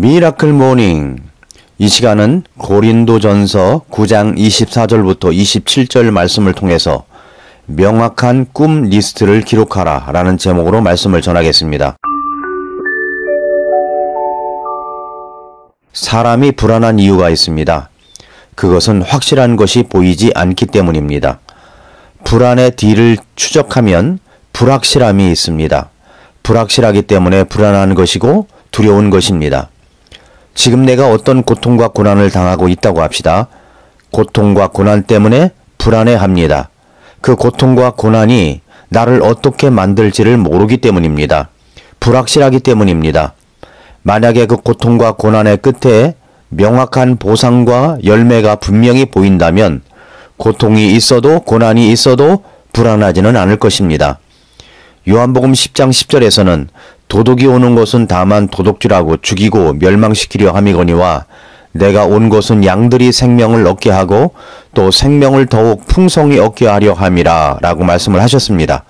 미라클 모닝. 이 시간은 고린도전서 9장 24절부터 27절 말씀을 통해서 명확한 꿈 리스트를 기록하라 라는 제목으로 말씀을 전하겠습니다. 사람이 불안한 이유가 있습니다. 그것은 확실한 것이 보이지 않기 때문입니다. 불안의 뒤를 추적하면 불확실함이 있습니다. 불확실하기 때문에 불안한 것이고 두려운 것입니다. 지금 내가 어떤 고통과 고난을 당하고 있다고 합시다. 고통과 고난 때문에 불안해합니다. 그 고통과 고난이 나를 어떻게 만들지를 모르기 때문입니다. 불확실하기 때문입니다. 만약에 그 고통과 고난의 끝에 명확한 보상과 열매가 분명히 보인다면 고통이 있어도 고난이 있어도 불안하지는 않을 것입니다. 요한복음 10장 10절에서는 도둑이 오는 것은 다만 도둑질하고 죽이고 멸망시키려 함이거니와 내가 온 것은 양들이 생명을 얻게 하고 또 생명을 더욱 풍성히 얻게 하려 함이라 라고 말씀을 하셨습니다.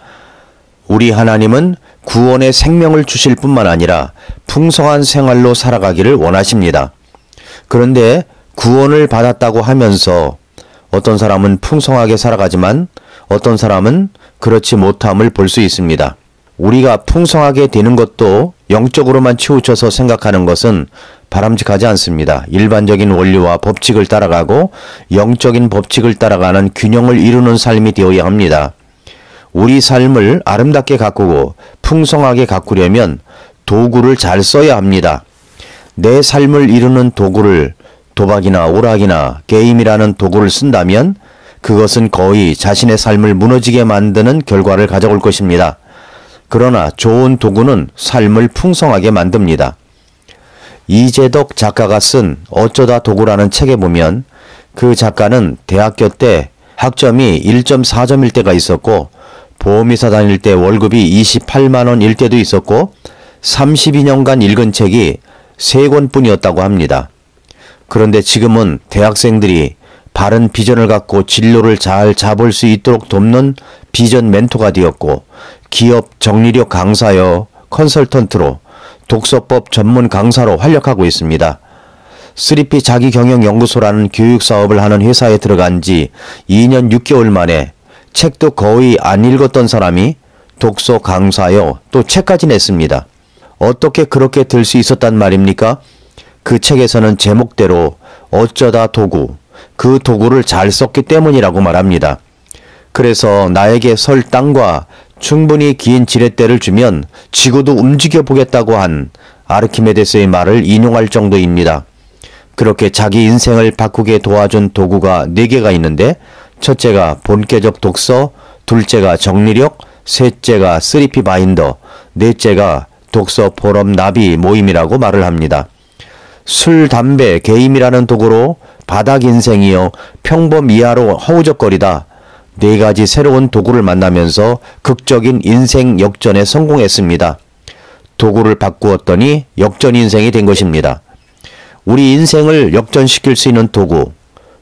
우리 하나님은 구원의 생명을 주실 뿐만 아니라 풍성한 생활로 살아가기를 원하십니다. 그런데 구원을 받았다고 하면서 어떤 사람은 풍성하게 살아가지만 어떤 사람은 그렇지 못함을 볼 수 있습니다. 우리가 풍성하게 되는 것도 영적으로만 치우쳐서 생각하는 것은 바람직하지 않습니다. 일반적인 원리와 법칙을 따라가고 영적인 법칙을 따라가는 균형을 이루는 삶이 되어야 합니다. 우리 삶을 아름답게 가꾸고 풍성하게 가꾸려면 도구를 잘 써야 합니다. 내 삶을 이루는 도구를 도박이나 오락이나 게임이라는 도구를 쓴다면 그것은 거의 자신의 삶을 무너지게 만드는 결과를 가져올 것입니다. 그러나 좋은 도구는 삶을 풍성하게 만듭니다. 이재덕 작가가 쓴 어쩌다 도구라는 책에 보면 그 작가는 대학교 때 학점이 1.4점일 때가 있었고 보험회사 다닐 때 월급이 28만 원일 때도 있었고 32년간 읽은 책이 3권뿐이었다고 합니다. 그런데 지금은 대학생들이 바른 비전을 갖고 진로를 잘 잡을 수 있도록 돕는 비전 멘토가 되었고 기업 정리력 강사여 컨설턴트로 독서법 전문 강사로 활약하고 있습니다. 3P 자기경영연구소라는 교육사업을 하는 회사에 들어간 지 2년 6개월 만에 책도 거의 안 읽었던 사람이 독서 강사여 또 책까지 냈습니다. 어떻게 그렇게 될 수 있었단 말입니까? 그 책에서는 제목대로 어쩌다 도구, 그 도구를 잘 썼기 때문이라고 말합니다. 그래서 나에게 설 땅과 충분히 긴 지렛대를 주면 지구도 움직여 보겠다고 한 아르키메데스의 말을 인용할 정도입니다. 그렇게 자기 인생을 바꾸게 도와준 도구가 4개가 있는데 첫째가 본계적 독서, 둘째가 정리력, 셋째가 3P 바인더, 넷째가 독서 포럼 나비 모임이라고 말을 합니다. 술, 담배, 게임이라는 도구로 바닥 인생이여 평범 이하로 허우적거리다 4가지 새로운 도구를 만나면서 극적인 인생 역전에 성공했습니다. 도구를 바꾸었더니 역전 인생이 된 것입니다. 우리 인생을 역전시킬 수 있는 도구,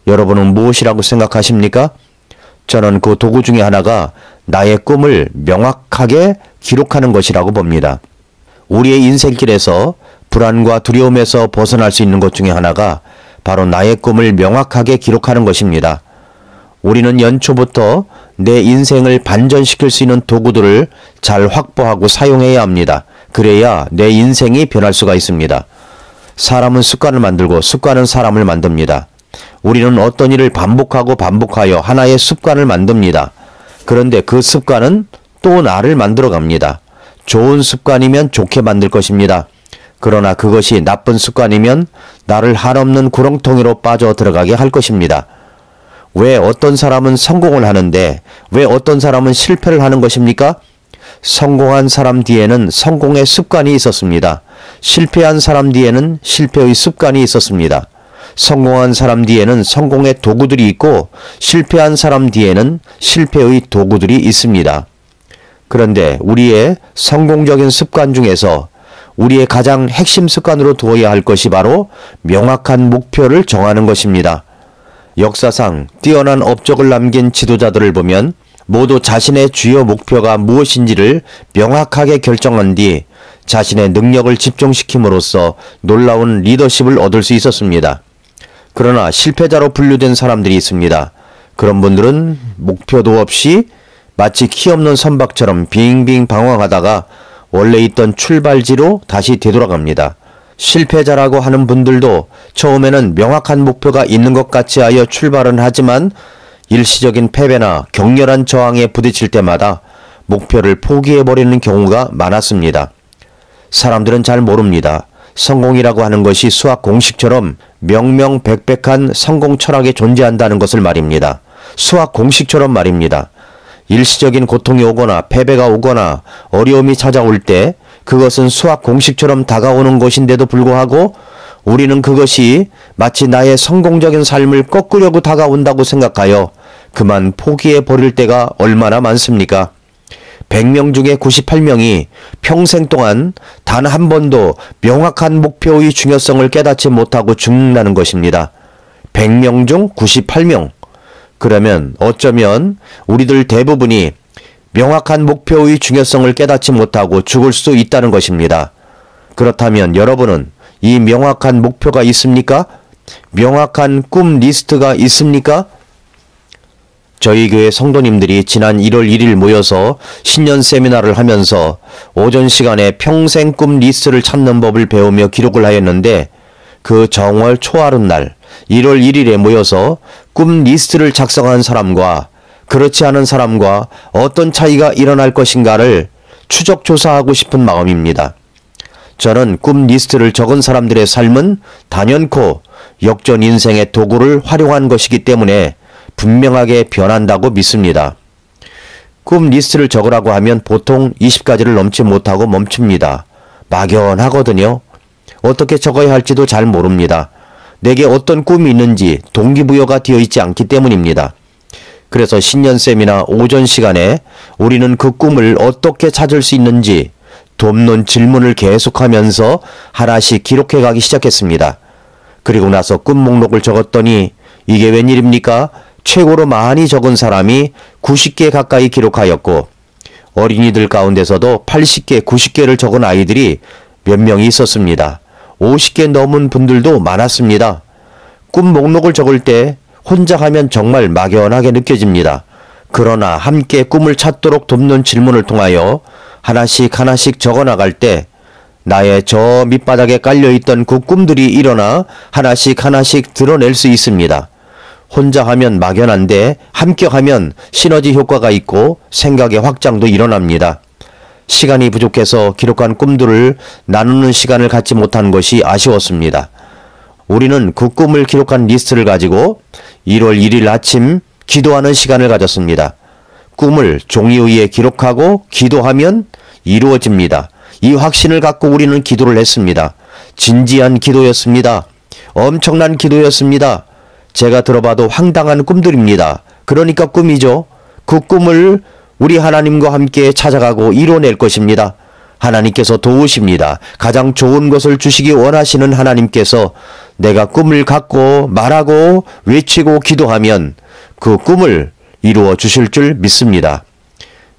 여러분은 무엇이라고 생각하십니까? 저는 그 도구 중에 하나가 나의 꿈을 명확하게 기록하는 것이라고 봅니다. 우리의 인생길에서 불안과 두려움에서 벗어날 수 있는 것 중에 하나가 바로 나의 꿈을 명확하게 기록하는 것입니다. 우리는 연초부터 내 인생을 반전시킬 수 있는 도구들을 잘 확보하고 사용해야 합니다. 그래야 내 인생이 변할 수가 있습니다. 사람은 습관을 만들고 습관은 사람을 만듭니다. 우리는 어떤 일을 반복하고 반복하여 하나의 습관을 만듭니다. 그런데 그 습관은 또 나를 만들어 갑니다. 좋은 습관이면 좋게 만들 것입니다. 그러나 그것이 나쁜 습관이면 나를 한없는 구렁텅이로 빠져 들어가게 할 것입니다. 왜 어떤 사람은 성공을 하는데 왜 어떤 사람은 실패를 하는 것입니까? 성공한 사람 뒤에는 성공의 습관이 있었습니다. 실패한 사람 뒤에는 실패의 습관이 있었습니다. 성공한 사람 뒤에는 성공의 도구들이 있고 실패한 사람 뒤에는 실패의 도구들이 있습니다. 그런데 우리의 성공적인 습관 중에서 우리의 가장 핵심 습관으로 두어야 할 것이 바로 명확한 목표를 정하는 것입니다. 역사상 뛰어난 업적을 남긴 지도자들을 보면 모두 자신의 주요 목표가 무엇인지를 명확하게 결정한 뒤 자신의 능력을 집중시킴으로써 놀라운 리더십을 얻을 수 있었습니다. 그러나 실패자로 분류된 사람들이 있습니다. 그런 분들은 목표도 없이 마치 키 없는 선박처럼 빙빙 방황하다가 원래 있던 출발지로 다시 되돌아갑니다. 실패자라고 하는 분들도 처음에는 명확한 목표가 있는 것 같이 하여 출발은 하지만 일시적인 패배나 격렬한 저항에 부딪힐 때마다 목표를 포기해버리는 경우가 많았습니다. 사람들은 잘 모릅니다. 성공이라고 하는 것이 수학 공식처럼 명명백백한 성공 철학에 존재한다는 것을 말입니다. 수학 공식처럼 말입니다. 일시적인 고통이 오거나 패배가 오거나 어려움이 찾아올 때 그것은 수학 공식처럼 다가오는 것인데도 불구하고 우리는 그것이 마치 나의 성공적인 삶을 꺾으려고 다가온다고 생각하여 그만 포기해버릴 때가 얼마나 많습니까? 100명 중에 98명이 평생 동안 단 한 번도 명확한 목표의 중요성을 깨닫지 못하고 죽는다는 것입니다. 100명 중 98명. 그러면 어쩌면 우리들 대부분이 명확한 목표의 중요성을 깨닫지 못하고 죽을 수 있다는 것입니다. 그렇다면 여러분은 이 명확한 목표가 있습니까? 명확한 꿈 리스트가 있습니까? 저희 교회 성도님들이 지난 1월 1일 모여서 신년 세미나를 하면서 오전 시간에 평생 꿈 리스트를 찾는 법을 배우며 기록을 하였는데 그 정월 초하룻날 1월 1일에 모여서 꿈 리스트를 작성한 사람과 그렇지 않은 사람과 어떤 차이가 일어날 것인가를 추적 조사하고 싶은 마음입니다. 저는 꿈 리스트를 적은 사람들의 삶은 단연코 역전 인생의 도구를 활용한 것이기 때문에 분명하게 변한다고 믿습니다. 꿈 리스트를 적으라고 하면 보통 20가지를 넘지 못하고 멈춥니다. 막연하거든요. 어떻게 적어야 할지도 잘 모릅니다. 내게 어떤 꿈이 있는지 동기부여가 되어 있지 않기 때문입니다. 그래서 신년 세미나 오전 시간에 우리는 그 꿈을 어떻게 찾을 수 있는지 돕는 질문을 계속하면서 하나씩 기록해 가기 시작했습니다. 그리고 나서 꿈 목록을 적었더니 이게 웬일입니까? 최고로 많이 적은 사람이 90개 가까이 기록하였고 어린이들 가운데서도 80개, 90개를 적은 아이들이 몇 명이 있었습니다. 50개 넘은 분들도 많았습니다. 꿈 목록을 적을 때 혼자 하면 정말 막연하게 느껴집니다. 그러나 함께 꿈을 찾도록 돕는 질문을 통하여 하나씩 하나씩 적어나갈 때 나의 저 밑바닥에 깔려있던 그 꿈들이 일어나 하나씩 하나씩 드러낼 수 있습니다. 혼자 하면 막연한데 함께 하면 시너지 효과가 있고 생각의 확장도 일어납니다. 시간이 부족해서 기록한 꿈들을 나누는 시간을 갖지 못한 것이 아쉬웠습니다. 우리는 그 꿈을 기록한 리스트를 가지고 1월 1일 아침 기도하는 시간을 가졌습니다. 꿈을 종이 위에 기록하고 기도하면 이루어집니다. 이 확신을 갖고 우리는 기도를 했습니다. 진지한 기도였습니다. 엄청난 기도였습니다. 제가 들어봐도 황당한 꿈들입니다. 그러니까 꿈이죠. 그 꿈을 우리 하나님과 함께 찾아가고 이뤄낼 것입니다. 하나님께서 도우십니다. 가장 좋은 것을 주시기 원하시는 하나님께서 내가 꿈을 갖고 말하고 외치고 기도하면 그 꿈을 이루어 주실 줄 믿습니다.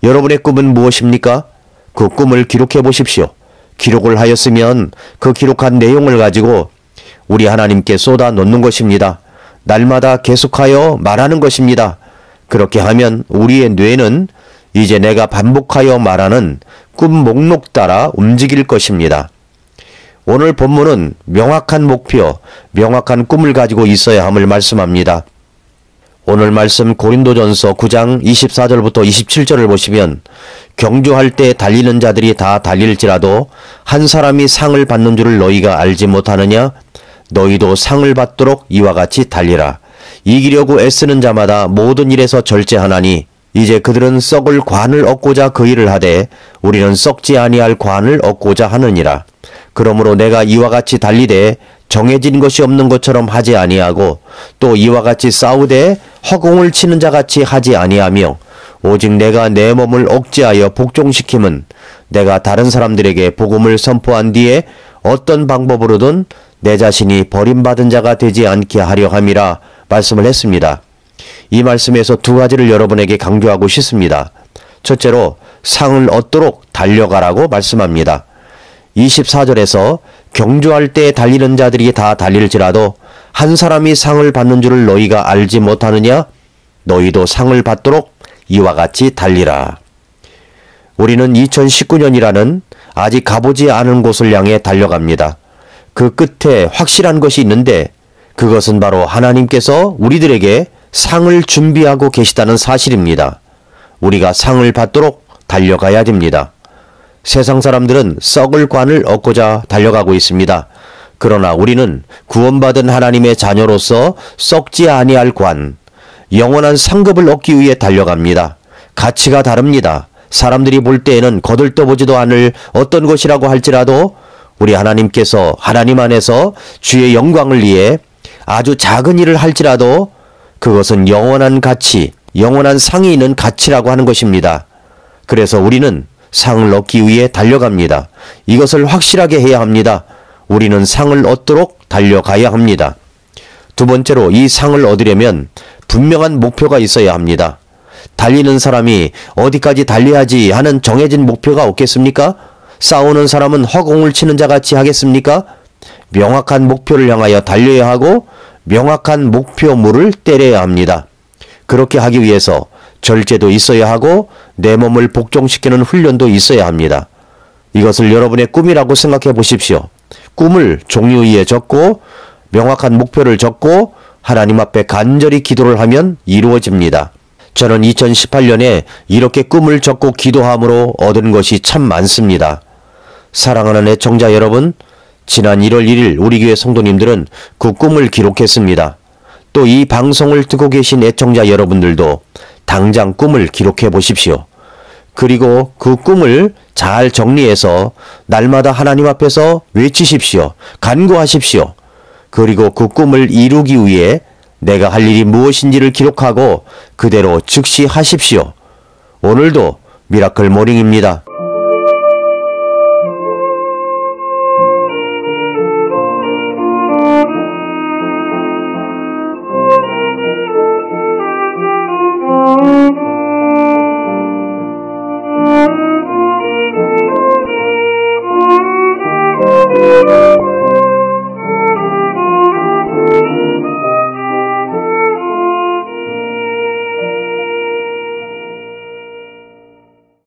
여러분의 꿈은 무엇입니까? 그 꿈을 기록해 보십시오. 기록을 하였으면 그 기록한 내용을 가지고 우리 하나님께 쏟아 놓는 것입니다. 날마다 계속하여 말하는 것입니다. 그렇게 하면 우리의 뇌는 이제 내가 반복하여 말하는 꿈 목록 따라 움직일 것입니다. 오늘 본문은 명확한 목표, 명확한 꿈을 가지고 있어야 함을 말씀합니다. 오늘 말씀 고린도전서 9장 24절부터 27절을 보시면 경주할 때 달리는 자들이 다 달릴지라도 한 사람이 상을 받는 줄을 너희가 알지 못하느냐? 너희도 상을 받도록 이와 같이 달리라. 이기려고 애쓰는 자마다 모든 일에서 절제하나니 이제 그들은 썩을 관을 얻고자 그 일을 하되 우리는 썩지 아니할 관을 얻고자 하느니라. 그러므로 내가 이와 같이 달리되 정해진 것이 없는 것처럼 하지 아니하고 또 이와 같이 싸우되 허공을 치는 자같이 하지 아니하며 오직 내가 내 몸을 억제하여 복종시킴은 내가 다른 사람들에게 복음을 선포한 뒤에 어떤 방법으로든 내 자신이 버림받은 자가 되지 않게 하려 함이라 말씀을 했습니다. 이 말씀에서 두 가지를 여러분에게 강조하고 싶습니다. 첫째로 상을 얻도록 달려가라고 말씀합니다. 24절에서 경주할 때 달리는 자들이 다 달릴지라도 한 사람이 상을 받는 줄을 너희가 알지 못하느냐? 너희도 상을 받도록 이와 같이 달리라. 우리는 2019년이라는 아직 가보지 않은 곳을 향해 달려갑니다. 그 끝에 확실한 것이 있는데 그것은 바로 하나님께서 우리들에게 상을 준비하고 계시다는 사실입니다. 우리가 상을 받도록 달려가야 됩니다. 세상 사람들은 썩을 관을 얻고자 달려가고 있습니다. 그러나 우리는 구원받은 하나님의 자녀로서 썩지 아니할 관, 영원한 상급을 얻기 위해 달려갑니다. 가치가 다릅니다. 사람들이 볼 때에는 거들떠보지도 않을 어떤 것이라고 할지라도 우리 하나님께서 하나님 안에서 주의 영광을 위해 아주 작은 일을 할지라도 그것은 영원한 가치, 영원한 상이 있는 가치라고 하는 것입니다. 그래서 우리는 상을 얻기 위해 달려갑니다. 이것을 확실하게 해야 합니다. 우리는 상을 얻도록 달려가야 합니다. 두 번째로 이 상을 얻으려면 분명한 목표가 있어야 합니다. 달리는 사람이 어디까지 달려야지 하는 정해진 목표가 없겠습니까? 싸우는 사람은 허공을 치는 자 같이 하겠습니까? 명확한 목표를 향하여 달려야 하고 명확한 목표물을 때려야 합니다. 그렇게 하기 위해서 절제도 있어야 하고 내 몸을 복종시키는 훈련도 있어야 합니다. 이것을 여러분의 꿈이라고 생각해 보십시오. 꿈을 종이 위에 적고 명확한 목표를 적고 하나님 앞에 간절히 기도를 하면 이루어집니다. 저는 2018년에 이렇게 꿈을 적고 기도함으로 얻은 것이 참 많습니다. 사랑하는 애청자 여러분, 지난 1월 1일 우리 교회 성도님들은 그 꿈을 기록했습니다. 또 이 방송을 듣고 계신 애청자 여러분들도 당장 꿈을 기록해 보십시오. 그리고 그 꿈을 잘 정리해서 날마다 하나님 앞에서 외치십시오. 간구하십시오. 그리고 그 꿈을 이루기 위해 내가 할 일이 무엇인지를 기록하고 그대로 즉시 하십시오. 오늘도 미라클 모닝입니다.